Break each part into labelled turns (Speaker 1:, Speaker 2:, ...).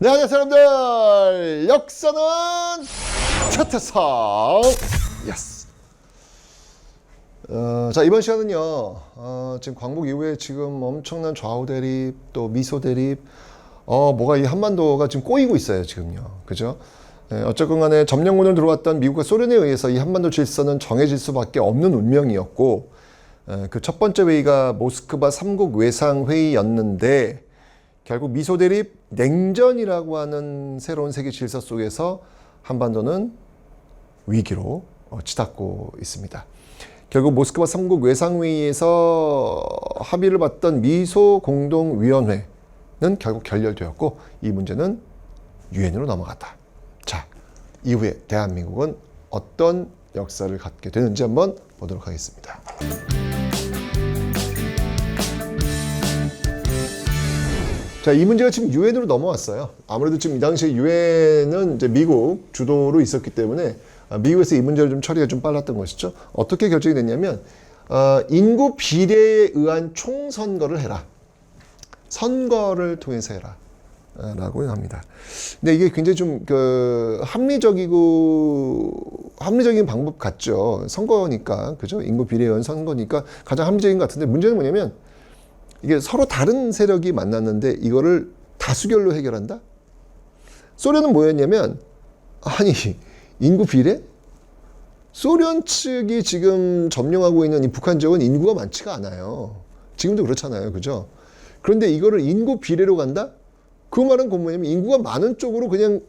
Speaker 1: 네, 안녕하세요, 여러분들. 역사는 최태성. 예스. 자, 이번 시간은요, 지금 광복 이후에 지금 엄청난 좌우 대립, 또 미소 대립, 뭐가 이 한반도가 지금 꼬이고 있어요, 지금요. 그죠? 어쨌건 간에 점령군을 들어왔던 미국과 소련에 의해서 이 한반도 질서는 정해질 수밖에 없는 운명이었고, 그 첫 번째 회의가 모스크바 3국 외상회의였는데, 결국 미소 대립 냉전이라고 하는 새로운 세계 질서 속에서 한반도는 위기로 치닫고 있습니다. 결국 모스크바 3국 외상회의에서 합의를 봤던 미소 공동위원회는 결국 결렬되었고 이 문제는 유엔으로 넘어갔다. 자, 이후에 대한민국은 어떤 역사를 갖게 되는지 한번 보도록 하겠습니다. 자, 이 문제가 지금 유엔으로 넘어왔어요. 아무래도 지금 이 당시에 유엔은 이제 미국 주도로 있었기 때문에 미국에서 이 문제를 좀 처리가 좀 빨랐던 것이죠. 어떻게 결정이 됐냐면 인구 비례에 의한 총선거를 해라. 선거를 통해서 해라. 라고 합니다. 근데 이게 굉장히 좀 합리적인 방법 같죠. 선거니까, 그죠? 인구 비례에 의한 선거니까 가장 합리적인 것 같은데 문제는 뭐냐면 이게 서로 다른 세력이 만났는데 이거를 다수결로 해결한다? 소련은 뭐였냐면, 아니, 인구 비례? 소련 측이 지금 점령하고 있는 이 북한 지역은 인구가 많지가 않아요. 지금도 그렇잖아요. 그죠? 그런데 이거를 인구 비례로 간다? 그 말은 뭐냐면 인구가 많은 쪽으로 그냥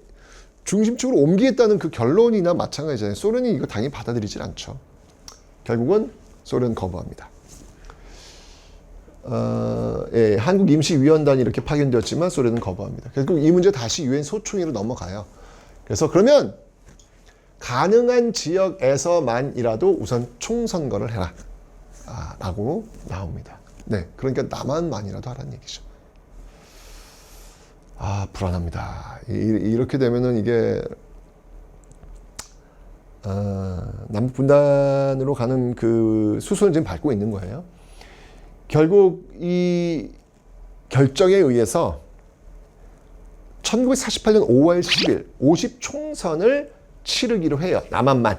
Speaker 1: 중심축으로 옮기겠다는 그 결론이나 마찬가지잖아요. 소련이 이거 당연히 받아들이질 않죠. 결국은 소련 거부합니다. 한국임시위원단이 이렇게 파견되었지만 소련은 거부합니다. 결국 이 문제 다시 유엔 소총회로 넘어가요. 그래서 그러면 가능한 지역에서만이라도 우선 총선거를 해라 라고 나옵니다. 네, 그러니까 남한만이라도 하라는 얘기죠. 불안합니다. 이렇게 되면은 이게 남북 분단으로 가는 그 수순을 지금 밟고 있는 거예요. 결국 이 결정에 의해서 1948년 5월 10일 50총선을 치르기로 해요. 남한만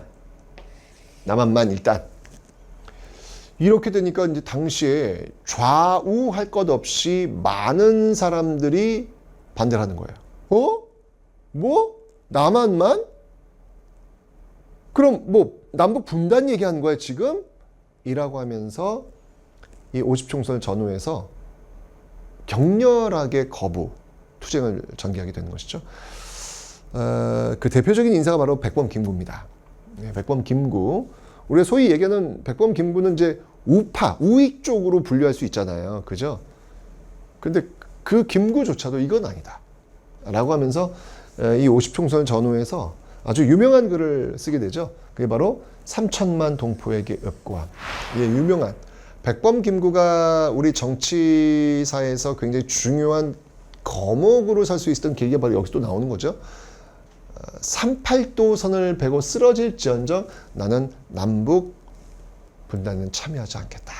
Speaker 1: 일단. 이렇게 되니까 이제 당시에 좌우할 것 없이 많은 사람들이 반대를 하는 거예요. 뭐? 남한만? 그럼 뭐 남북 분단 얘기하는 거야 지금? 이라고 하면서 이 50총선을 전후해서 격렬하게 거부, 투쟁을 전개하게 되는 것이죠. 그 대표적인 인사가 바로 백범 김구입니다. 백범 김구. 우리가 소위 얘기하는 백범 김구는 이제 우파, 우익 쪽으로 분류할 수 있잖아요. 그죠? 근데 그 김구조차도 이건 아니다. 라고 하면서 이 50총선을 전후해서 아주 유명한 글을 쓰게 되죠. 그게 바로 3천만 동포에게 읍고함. 유명한. 백범 김구가 우리 정치사에서 굉장히 중요한 거목으로 살 수 있었던 계기가 바로 여기서 또 나오는 거죠. 38도 선을 베고 쓰러질지언정 나는 남북 분단은 참여하지 않겠다.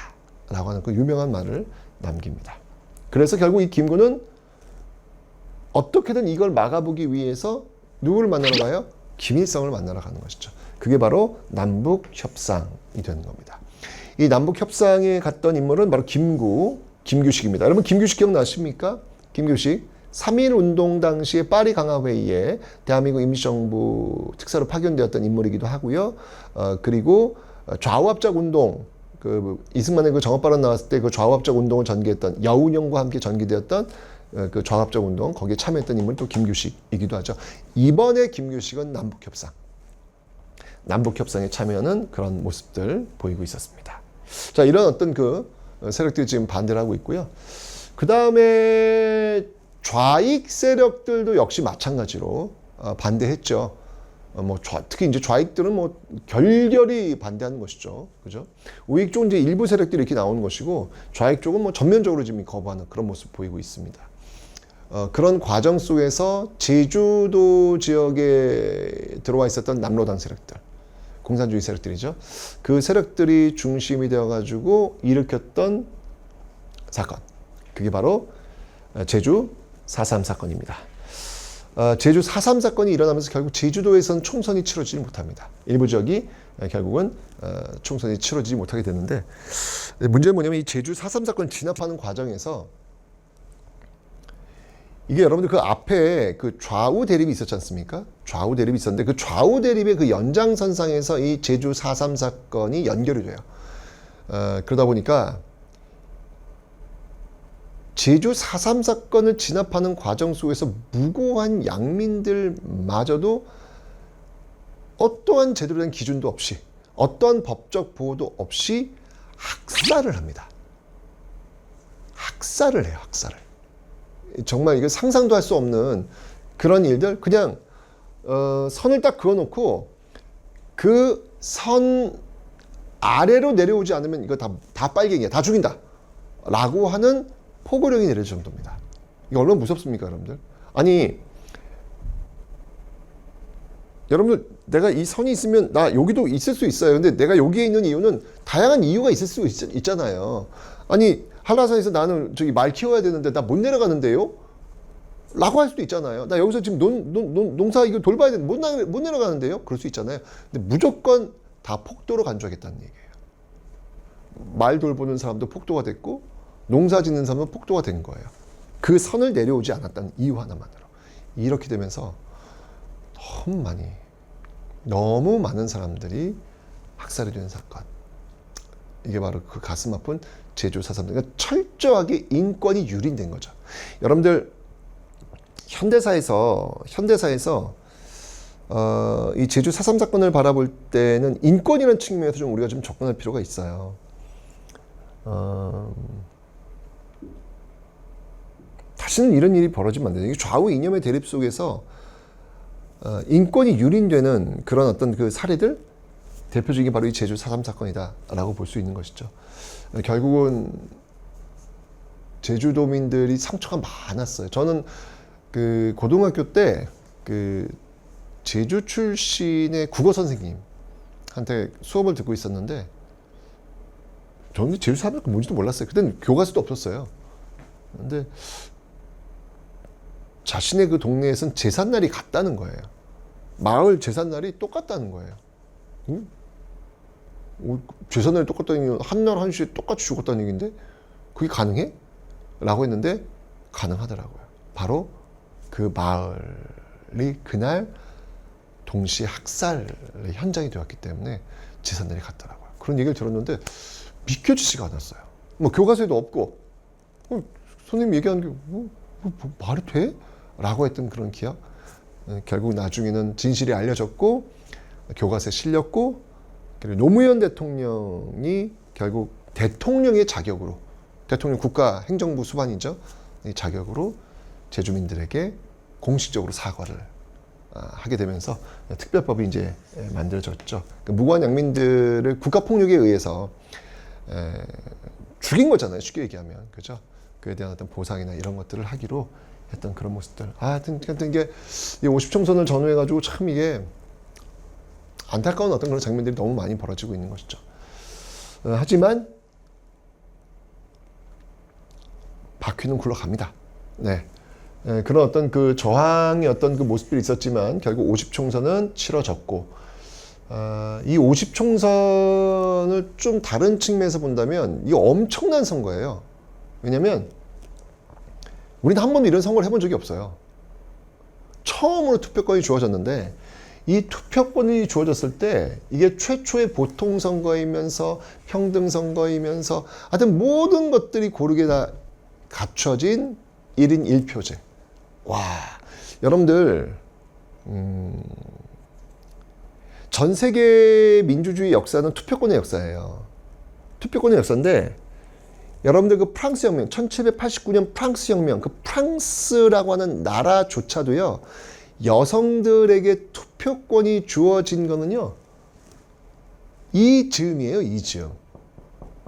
Speaker 1: 라고 하는 그 유명한 말을 남깁니다. 그래서 결국 이 김구는 어떻게든 이걸 막아보기 위해서 누구를 만나러 가요? 김일성을 만나러 가는 것이죠. 그게 바로 남북협상이 되는 겁니다. 이 남북협상에 갔던 인물은 바로 김규식입니다. 여러분 김규식 기억나십니까? 김규식 3.1 운동 당시에 파리 강화회의에 대한민국 임시정부 특사로 파견되었던 인물이기도 하고요. 그리고 좌우합작 운동, 이승만의 그 정업발언 나왔을 때 그 좌우합작 운동을 전개했던 여운형과 함께 전개되었던 그 좌우합작 운동, 거기에 참여했던 인물이 또 김규식이기도 하죠. 이번에 김규식은 남북협상에 참여하는 그런 모습들 보이고 있었습니다. 자, 이런 어떤 그 세력들이 지금 반대를 하고 있고요. 그 다음에 좌익 세력들도 역시 마찬가지로 반대했죠. 특히 이제 좌익들은 결결이 반대하는 것이죠. 그죠? 우익 쪽 이제 일부 세력들이 이렇게 나오는 것이고, 좌익 쪽은 전면적으로 지금 거부하는 그런 모습 보이고 있습니다. 그런 과정 속에서 제주도 지역에 들어와 있었던 남로당 세력들, 공산주의 세력들이죠. 그 세력들이 중심이 되어가지고 일으켰던 사건. 그게 바로 제주 4.3 사건입니다. 제주 4.3 사건이 일어나면서 결국 제주도에서는 총선이 치러지지 못합니다. 일부 지역이 결국은 총선이 치러지지 못하게 되는데, 문제는 뭐냐면 이 제주 4.3 사건을 진압하는 과정에서 이게 여러분들 그 앞에 그 좌우 대립이 있었지 않습니까? 좌우 대립이 있었는데 그 좌우 대립의 그 연장선상에서 이 제주 4.3 사건이 연결이 돼요. 그러다 보니까 제주 4.3 사건을 진압하는 과정 속에서 무고한 양민들마저도 어떠한 제대로 된 기준도 없이, 어떠한 법적 보호도 없이 학살을 합니다. 학살을 해요, 학살을. 정말 이거 상상도 할 수 없는 그런 일들, 그냥 선을 딱 그어놓고 그 선 아래로 내려오지 않으면 이거 다 빨갱이야, 다 죽인다 라고 하는 포고령이 내릴 정도입니다. 이게 얼마나 무섭습니까, 여러분들? 아니, 여러분들, 내가 이 선이 있으면 나 여기도 있을 수 있어요. 근데 내가 여기에 있는 이유는 다양한 이유가 있을 수 있잖아요. 아니, 한라산에서 나는 저기 말 키워야 되는데 나 못 내려가는데요? 라고 할 수도 있잖아요. 나 여기서 지금 농사 이거 돌봐야 되는데 못 내려가는데요? 그럴 수 있잖아요. 근데 무조건 다 폭도로 간주하겠다는 얘기예요. 말 돌보는 사람도 폭도가 됐고, 농사 짓는 사람도 폭도가 된 거예요. 그 선을 내려오지 않았다는 이유 하나만으로. 이렇게 되면서 너무 많은 사람들이 학살이 되는 사건. 이게 바로 그 가슴 아픈 제주 4.3. 그러니까 철저하게 인권이 유린된 거죠. 여러분들, 현대사에서 이 제주 4.3 사건을 바라볼 때는 인권이라는 측면에서 좀 우리가 좀 접근할 필요가 있어요. 다시는 이런 일이 벌어지면 안 돼요. 좌우 이념의 대립 속에서 인권이 유린되는 그런 어떤 그 사례들, 대표적인 바로 이 제주 4.3 사건이다라고 볼 수 있는 것이죠. 결국은 제주도민들이 상처가 많았어요. 저는 그 고등학교 때 그 제주 출신의 국어 선생님한테 수업을 듣고 있었는데, 저는 제주 사람이 뭔지도 몰랐어요. 그때는 교과서도 없었어요. 근데 자신의 그 동네에선 제삿날이 같다는 거예요. 마을 제삿날이 똑같다는 거예요. 응? 제삿날이 똑같다는 얘기는 한날 한시에 똑같이 죽었다는 얘기인데 그게 가능해? 라고 했는데 가능하더라고요. 바로 그 마을이 그날 동시에 학살의 현장이 되었기 때문에 제삿날이 같더라고요. 그런 얘기를 들었는데 믿겨지지가 않았어요. 뭐 교과서에도 없고 선생님 얘기하는 게 말이 돼? 라고 했던 그런 기억. 결국 나중에는 진실이 알려졌고 교과서에 실렸고, 그리고 노무현 대통령이 결국 대통령의 자격으로, 대통령 국가 행정부 수반이죠, 이 자격으로 제주민들에게 공식적으로 사과를 하게 되면서 특별법이 이제 만들어졌죠. 무고한 양민들을 국가폭력에 의해서 죽인 거잖아요, 쉽게 얘기하면. 그죠? 그에 대한 어떤 보상이나 이런 것들을 하기로 했던 그런 모습들. 하여튼 이게 50총선을 전후해가지고 참 이게 안타까운 어떤 그런 장면들이 너무 많이 벌어지고 있는 것이죠. 하지만 바퀴는 굴러갑니다. 네. 그런 어떤 그 저항의 어떤 그 모습들이 있었지만 결국 50총선은 치러졌고, 이 50총선을 좀 다른 측면에서 본다면 이게 엄청난 선거예요. 왜냐면 우리는 한 번도 이런 선거를 해본 적이 없어요. 처음으로 투표권이 주어졌는데, 이 투표권이 주어졌을 때 이게 최초의 보통선거이면서 평등선거이면서 하여튼 모든 것들이 고르게 다 갖춰진 1인 1표제. 와, 여러분들 전 세계 민주주의 역사는 투표권의 역사예요. 투표권의 역사인데, 여러분들 그 프랑스 혁명, 1789년 프랑스 혁명, 그 프랑스라고 하는 나라조차도요, 여성들에게 투표권이 주어진 거는요, 이 즈음이에요, 이 즈음.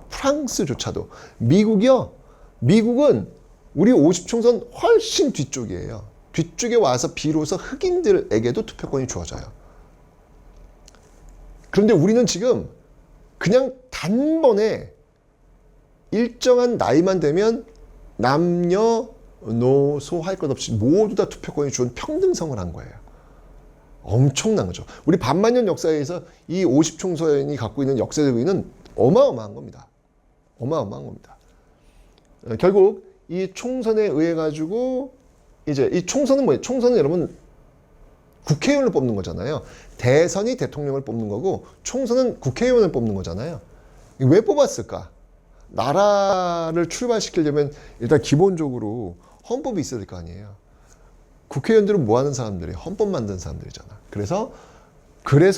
Speaker 1: 프랑스조차도. 미국이요, 미국은 우리 50총선 훨씬 뒤쪽이에요. 뒤쪽에 와서 비로소 흑인들에게도 투표권이 주어져요. 그런데 우리는 지금 그냥 단번에 일정한 나이만 되면 남녀 노, 소 할 것 없이 모두 다 투표권이 주는 평등성을 한 거예요. 엄청난 거죠. 우리 반만년 역사에서 이 50총선이 갖고 있는 역사적 의미는 어마어마한 겁니다. 어마어마한 겁니다. 결국 이 총선에 의해 가지고 이제 이 총선은 뭐예요? 총선은 여러분 국회의원을 뽑는 거잖아요. 대선이 대통령을 뽑는 거고 총선은 국회의원을 뽑는 거잖아요. 왜 뽑았을까? 나라를 출발시키려면 일단 기본적으로 헌법이 있어야 될 거 아니에요. 국회의원들은 뭐 하는 사람들이에요? 헌법 만드는 사람들이잖아. 그래서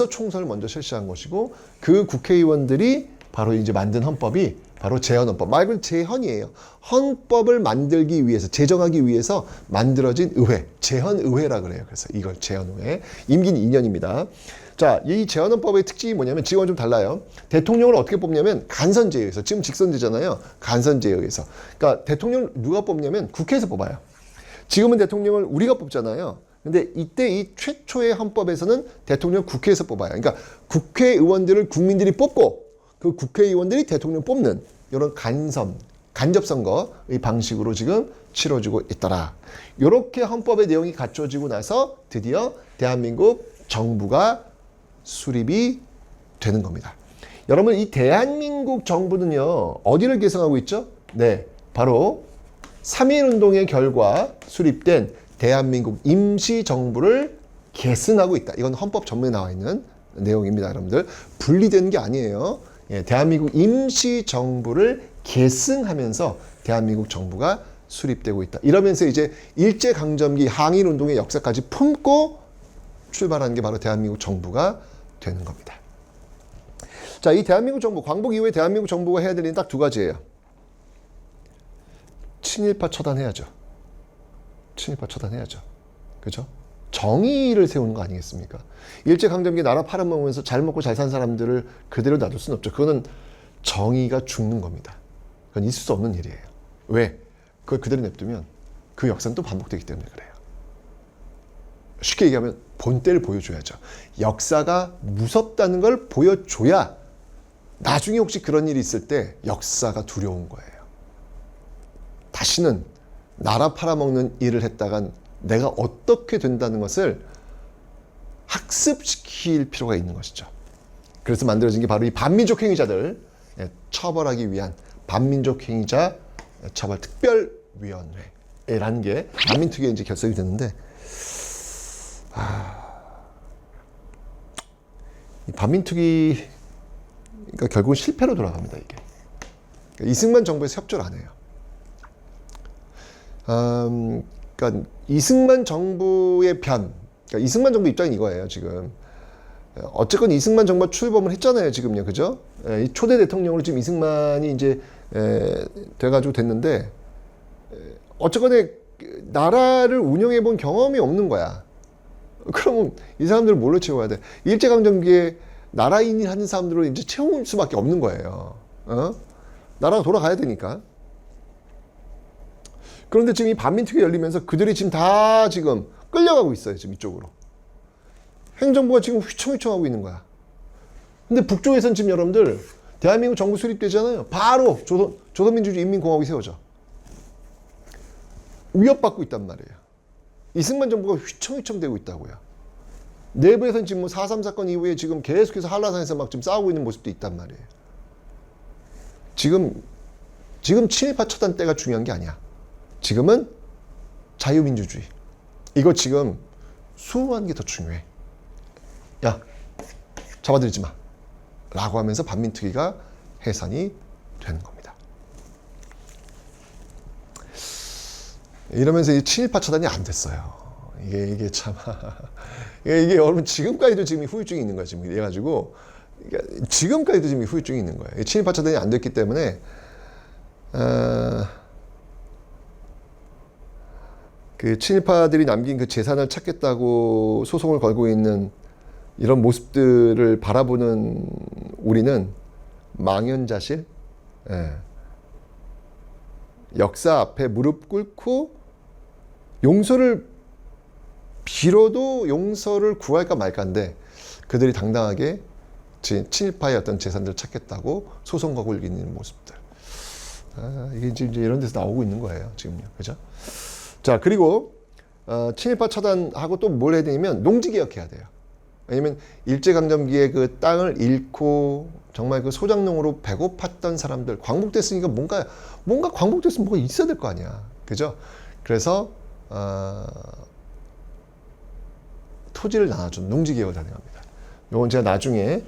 Speaker 1: 총선을 먼저 실시한 것이고 그 국회의원들이 바로 이제 만든 헌법이 바로 제헌헌법. 말 그대로 제헌이에요. 헌법을 만들기 위해서, 제정하기 위해서 만들어진 의회. 제헌의회라 그래요. 그래서 이걸 제헌의회. 임기는 2년입니다. 자, 이 제헌헌법의 특징이 뭐냐면 지금은 좀 달라요. 대통령을 어떻게 뽑냐면 간선제에 의해서. 지금 직선제잖아요. 간선제에 의해서. 그러니까 대통령을 누가 뽑냐면 국회에서 뽑아요. 지금은 대통령을 우리가 뽑잖아요. 근데 이때 이 최초의 헌법에서는 대통령 국회에서 뽑아요. 그러니까 국회의원들을 국민들이 뽑고 그 국회의원들이 대통령 뽑는 이런 간접선거의 방식으로 지금 치러지고 있더라. 이렇게 헌법의 내용이 갖춰지고 나서 드디어 대한민국 정부가 수립이 되는 겁니다. 여러분 이 대한민국 정부는요. 어디를 계승하고 있죠? 네, 바로 3.1운동의 결과 수립된 대한민국 임시정부를 계승하고 있다. 이건 헌법 전문에 나와 있는 내용입니다. 여러분들 분리되는 게 아니에요. 예, 대한민국 임시정부를 계승하면서 대한민국 정부가 수립되고 있다. 이러면서 이제 일제강점기 항일운동의 역사까지 품고 출발하는 게 바로 대한민국 정부가 되는 겁니다. 자, 이 대한민국 정부, 광복 이후에 대한민국 정부가 해야 될 일은 딱 두 가지예요. 친일파 처단해야죠. 친일파 처단해야죠. 그죠? 정의를 세우는 거 아니겠습니까? 일제강점기 나라 팔아먹으면서 잘 먹고 잘 산 사람들을 그대로 놔둘 수는 없죠. 그거는 정의가 죽는 겁니다. 그건 있을 수 없는 일이에요. 왜? 그걸 그대로 냅두면 그 역사는 또 반복되기 때문에 그래요. 쉽게 얘기하면 본때를 보여줘야죠. 역사가 무섭다는 걸 보여줘야 나중에 혹시 그런 일이 있을 때 역사가 두려운 거예요. 다시는 나라 팔아먹는 일을 했다간 내가 어떻게 된다는 것을 학습시킬 필요가 있는 것이죠. 그래서 만들어진 게 바로 이 반민족 행위자들 처벌하기 위한 반민족 행위자 처벌 특별위원회라는 게 반민특위에 이제 결성이 됐는데, 이 반민특위가 결국은 실패로 돌아갑니다. 이게 이승만 정부에서 협조를 안 해요. 그러니까 이승만 정부의 그러니까 이승만 정부 입장이 이거예요. 지금 어쨌건 이승만 정부가 출범을 했잖아요. 지금요, 그죠? 이 초대 대통령으로 지금 이승만이 이제 돼가지고 됐는데, 어쨌거나 나라를 운영해 본 경험이 없는 거야. 그러면 이 사람들을 뭘로 채워야 돼? 일제강점기에 나라인을 하는 사람들로 이제 채울 수밖에 없는 거예요. 나라가 돌아가야 되니까. 그런데 지금 이 반민특위 열리면서 그들이 지금 다 지금 끌려가고 있어요. 지금 이쪽으로. 행정부가 지금 휘청휘청하고 있는 거야. 근데 북쪽에서는 지금 여러분들 대한민국 정부 수립되잖아요. 바로 조선민주주의 인민공화국이 세워져. 위협받고 있단 말이에요. 이승만 정부가 휘청휘청 되고 있다고요. 내부에서는 지금 뭐 4.3 사건 이후에 지금 계속해서 한라산에서 막 지금 싸우고 있는 모습도 있단 말이에요. 지금 친일파 처단 때가 중요한 게 아니야. 지금은 자유민주주의. 이거 지금 수호하는 게 더 중요해. 야, 잡아들이지 마. 라고 하면서 반민특위가 해산이 되는 겁니다. 이러면서 이 친일파 처단이 안 됐어요. 이게 참. 이게 여러분 지금까지도 지금 후유증이 있는 거야. 지금 이래가지고. 지금까지도 지금 후유증이 있는 거예요. 친일파 처단이 안 됐기 때문에, 그 친일파들이 남긴 그 재산을 찾겠다고 소송을 걸고 있는 이런 모습들을 바라보는 우리는 망연자실, 역사 앞에 무릎 꿇고 용서를 빌어도 용서를 구할까 말까인데 그들이 당당하게 친일파의 어떤 재산들을 찾겠다고 소송 걸고 있는 모습들. 이게 이제 이런 데서 나오고 있는 거예요, 지금요, 그죠? 자, 그리고 친일파 처단하고 또 뭘 해야 되냐면 농지개혁해야 돼요. 왜냐면 일제강점기에 그 땅을 잃고 정말 그 소작농으로 배고팠던 사람들, 광복됐으니까 뭔가 광복됐으면 뭐가 있어야 될 거 아니야. 그죠? 그래서 토지를 나눠준 농지개혁을 단행합니다. 이건 제가 나중에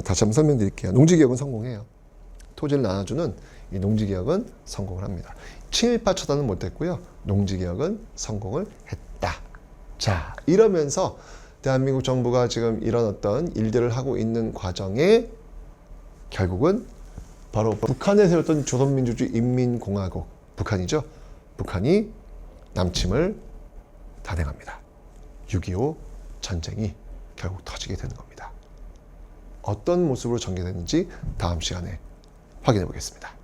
Speaker 1: 다시 한번 설명드릴게요. 농지개혁은 성공해요. 토지를 나눠주는 이 농지개혁은 성공을 합니다. 친일파 처단은 못했고요. 농지개혁은 성공을 했다. 자, 이러면서 대한민국 정부가 지금 이런 어떤 일들을 하고 있는 과정에 결국은 바로 북한에 세웠던 조선민주주의 인민공화국, 북한이죠. 북한이 남침을 단행합니다. 6.25 전쟁이 결국 터지게 되는 겁니다. 어떤 모습으로 전개되는지 다음 시간에 확인해 보겠습니다.